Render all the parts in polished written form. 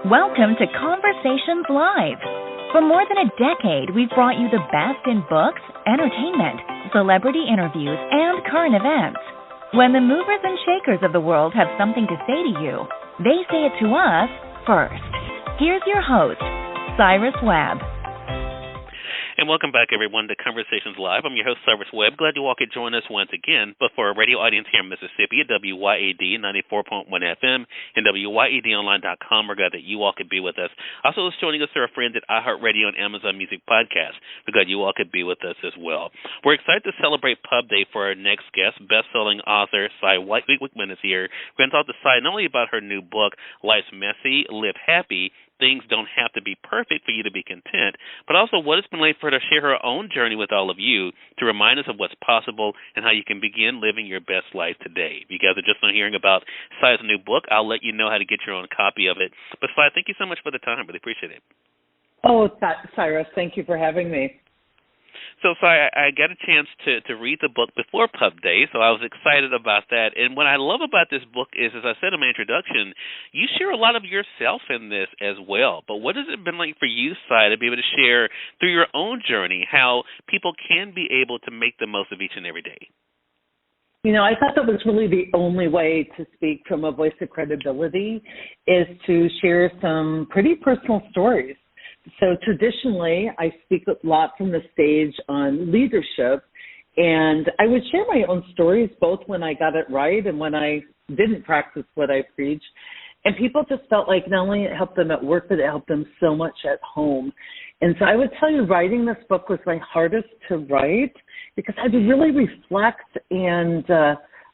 Welcome to Conversations Live. For more than a decade, we've brought you the best in books, entertainment, celebrity interviews, and current events. When the movers and shakers of the world have something to say to you, they say it to us first. Here's your host, Cyrus Webb. And welcome back, everyone, to Conversations Live. I'm your host, Cyrus Webb. Glad you all could join us once again. But for our radio audience here in Mississippi at WYAD 94.1 FM and WYADonline.com, we're glad that you all could be with us. Also, joining us are our friends at iHeartRadio and Amazon Music Podcast. We're glad you all could be with us as well. We're excited to celebrate Pub Day for our next guest. Best-selling author Cy Wakeman is here. We're going to talk to Cy not only about her new book, Life's Messy, Live Happy, Things Don't Have to Be Perfect for You to Be Content, but also what it's been like for her to share her own journey with all of you to remind us of what's possible and how you can begin living your best life today. If you guys are just not hearing about Cy's new book, I'll let you know how to get your own copy of it. But Cy, thank you so much for the time. Really appreciate it. Oh, Cyrus, thank you for having me. So, Cy, I got a chance to read the book before Pub Day, so I was excited about that. And what I love about this book is, as I said in my introduction, you share a lot of yourself in this as well. But what has it been like for you, Cy, to be able to share through your own journey how people can be able to make the most of each and every day? You know, I thought that was really the only way to speak from a voice of credibility is to share some pretty personal stories. So traditionally, I speak a lot from the stage on leadership, and I would share my own stories both when I got it right and when I didn't practice what I preach. And people just felt like not only it helped them at work, but it helped them so much at home. And so I would tell you writing this book was my hardest to write because I had to really reflect and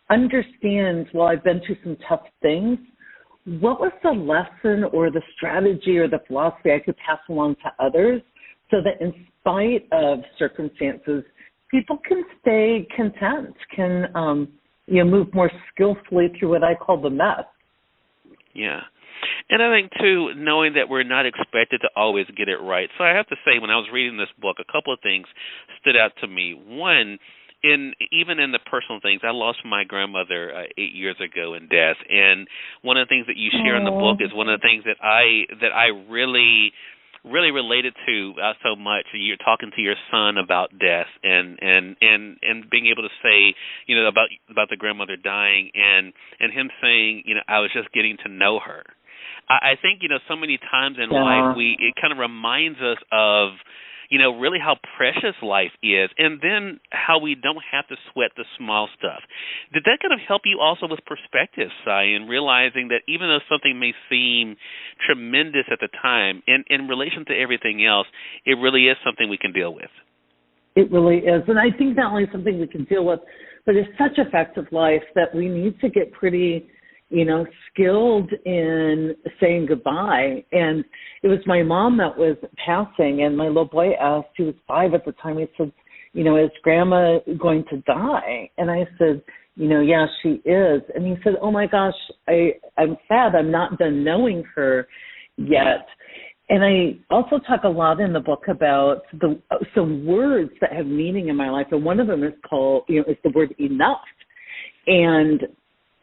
understand, while I've been through some tough things, what was the lesson or the strategy or the philosophy I could pass along to others so that in spite of circumstances, people can stay content, can move more skillfully through what I call the mess. Yeah. And I think, too, knowing that we're not expected to always get it right. So I have to say, when I was reading this book, a couple of things stood out to me. One, even in the personal things, I lost my grandmother 8 years ago in death, and one of the things that you share in the book is one of the things that I really related to so much. You're talking to your son about death and being able to say, you know, about the grandmother dying and him saying, you know, I was just getting to know her. I think, you know, so many times in life it kind of reminds us of, you know, really how precious life is, and then how we don't have to sweat the small stuff. Did that kind of help you also with perspective, Cy, in realizing that even though something may seem tremendous at the time, in relation to everything else, it really is something we can deal with? It really is. And I think not only something we can deal with, but it's such a fact of life that we need to get pretty, you know, skilled in saying goodbye. And it was my mom that was passing, and my little boy asked, he was 5 at the time, he said, you know, is Grandma going to die? And I said, you know, yeah, she is. And he said, oh my gosh, I'm sad, I'm not done knowing her yet. And I also talk a lot in the book about some words that have meaning in my life, and one of them is called, you know, is the word enough. And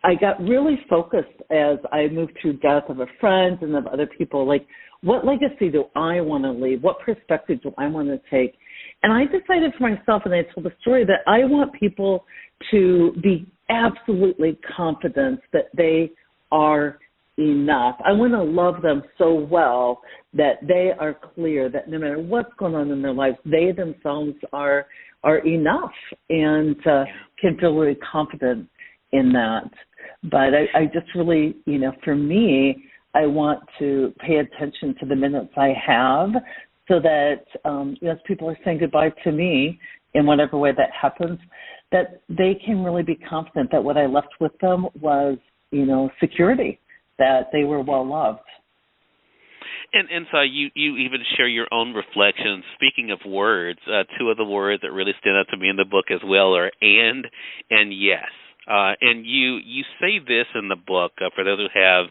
I got really focused as I moved through death of a friend and of other people, like, what legacy do I want to leave? What perspective do I want to take? And I decided for myself, and I told the story, that I want people to be absolutely confident that they are enough. I want to love them so well that they are clear that no matter what's going on in their lives, they themselves are enough and can feel really confident in that. But I just really, you know, for me, I want to pay attention to the minutes I have so that, as people are saying goodbye to me in whatever way that happens, that they can really be confident that what I left with them was, you know, security, that they were well loved. And so you even share your own reflections. Speaking of words, two of the words that really stand out to me in the book as well are and yes. And you say this in the book, for those who have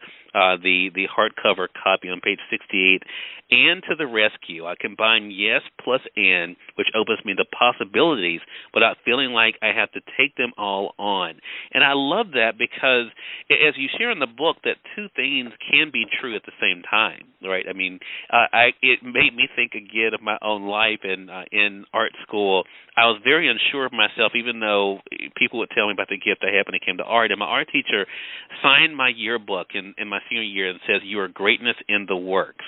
the hardcover copy on page 68, and to the rescue. I combine yes plus and, which opens me to possibilities without feeling like I have to take them all on. And I love that because, as you share in the book, that two things can be true at the same time, right? I mean, it made me think again of my own life in art school. I was very unsure of myself, even though people would tell me about the gift I had when it came to art. And my art teacher signed my yearbook in my senior year and says, "You are greatness in the works."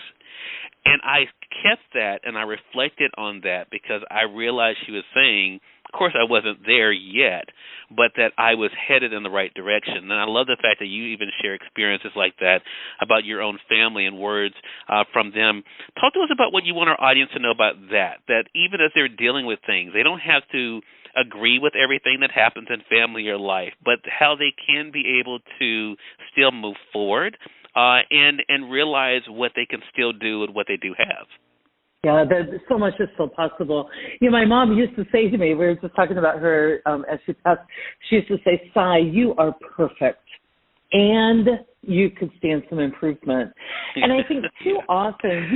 And I kept that and I reflected on that because I realized she was saying, of course I wasn't there yet, but that I was headed in the right direction. And I love the fact that you even share experiences like that about your own family and words from them. Talk to us about what you want our audience to know about that even as they're dealing with things, they don't have to agree with everything that happens in family or life, but how they can be able to still move forward and realize what they can still do and what they do have. Yeah, so much is still possible. You know, my mom used to say to me, we were just talking about her as she passed, she used to say, "Cy, you are perfect, and you could stand some improvement." And I think too often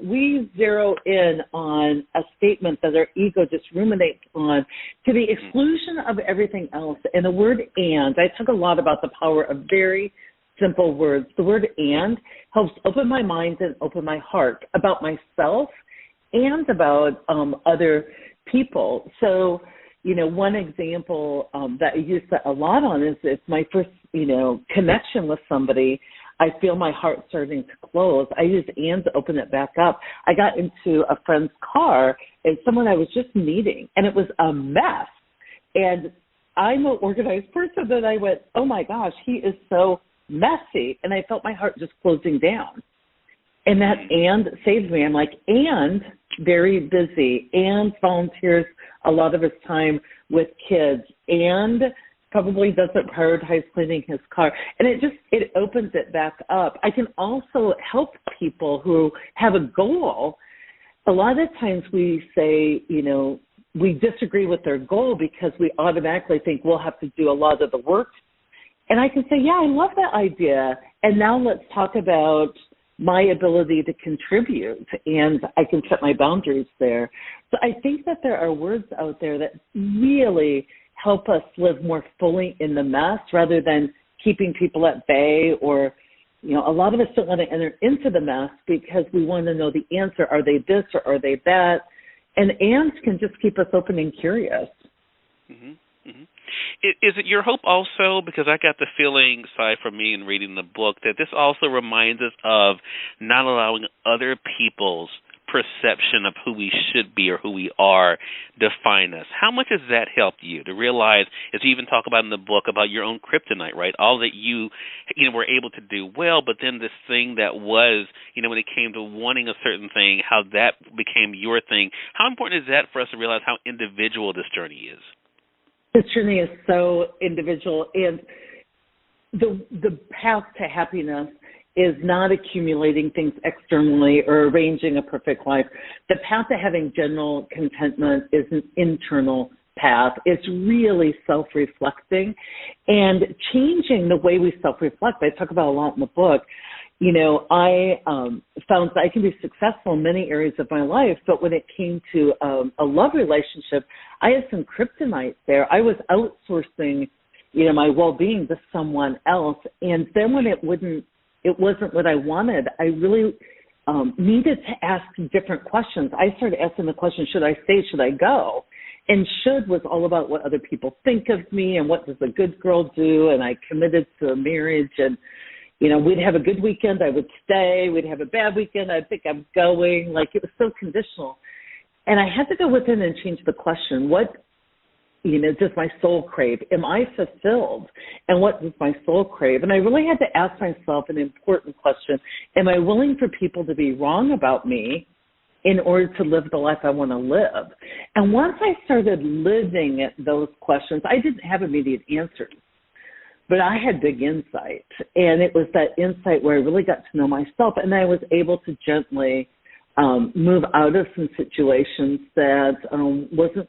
we zero in on a statement that our ego just ruminates on to the exclusion of everything else. And the word "and," I talk a lot about the power of very simple words. The word "and" helps open my mind and open my heart about myself and about other people. So, you know, one example that I use that a lot on is if my first, connection with somebody, I feel my heart starting to close. I use "and" to open it back up. I got into a friend's car and someone I was just meeting, and it was a mess. And I'm an organized person, and I went, "Oh my gosh, he is so messy," and I felt my heart just closing down. And that "and" saved me. I'm like, "And very busy, and volunteers a lot of his time with kids, and probably doesn't prioritize cleaning his car." And it opens it back up. I can also help people who have a goal. A lot of times we say, we disagree with their goal because we automatically think we'll have to do a lot of the work. And I can say, "Yeah, I love that idea. And now let's talk about my ability to contribute." And I can set my boundaries there. So I think that there are words out there that really help us live more fully in the mess rather than keeping people at bay, or, a lot of us don't want to enter into the mess because we want to know the answer. Are they this or are they that? And "ands" can just keep us open and curious. Mm-hmm. Mm-hmm. Is it your hope also, because I got the feeling, Cy, from me in reading the book, that this also reminds us of not allowing other people's perception of who we should be or who we are define us? How much has that helped you to realize, as you even talk about in the book, about your own kryptonite, right? All that you were able to do well, but then this thing that was, when it came to wanting a certain thing, how that became your thing. How important is that for us to realize how individual this journey is? This journey is so individual, and the path to happiness is not accumulating things externally or arranging a perfect life. The path to having general contentment is an internal path. It's really self-reflecting and changing the way we self-reflect. I talk about a lot in the book. I found that I can be successful in many areas of my life, but when it came to a love relationship, I had some kryptonite there. I was outsourcing, my well-being to someone else, and then when it wasn't what I wanted, I really needed to ask different questions. I started asking the question, should I stay, should I go? And should was all about what other people think of me and what does a good girl do, and I committed to a marriage, and we'd have a good weekend, I would stay. We'd have a bad weekend, I'd think I'm going. Like, it was so conditional. And I had to go within and change the question. What, does my soul crave? Am I fulfilled? And what does my soul crave? And I really had to ask myself an important question. Am I willing for people to be wrong about me in order to live the life I want to live? And once I started living those questions, I didn't have immediate answers. But I had big insight, and it was that insight where I really got to know myself, and I was able to gently move out of some situations that wasn't,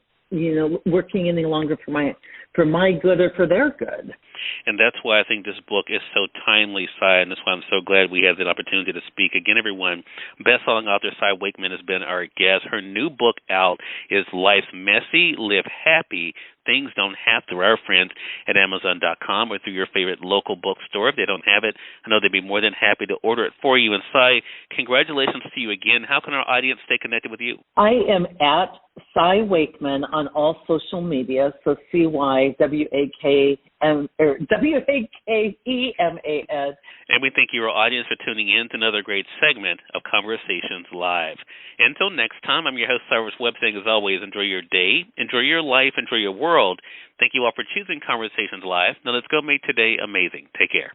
working any longer for my good or for their good. And that's why I think this book is so timely, Cy, and that's why I'm so glad we had the opportunity to speak. Again, everyone, best-selling author Cy Wakeman has been our guest. Her new book out is Life's Messy, Live Happy, Things Don't Have to. Our friends at Amazon.com or through your favorite local bookstore. If they don't have it, I know they'd be more than happy to order it for you. And Cy, congratulations to you again. How can our audience stay connected with you? I am at Cy Wakeman on all social media, so CYWAKEMAN. And we thank you, our audience, for tuning in to another great segment of Conversations Live. Until next time, I'm your host, Cyrus Webb, saying as always, enjoy your day, enjoy your life, enjoy your world. Thank you all for choosing Conversations Live. Now let's go make today amazing. Take care.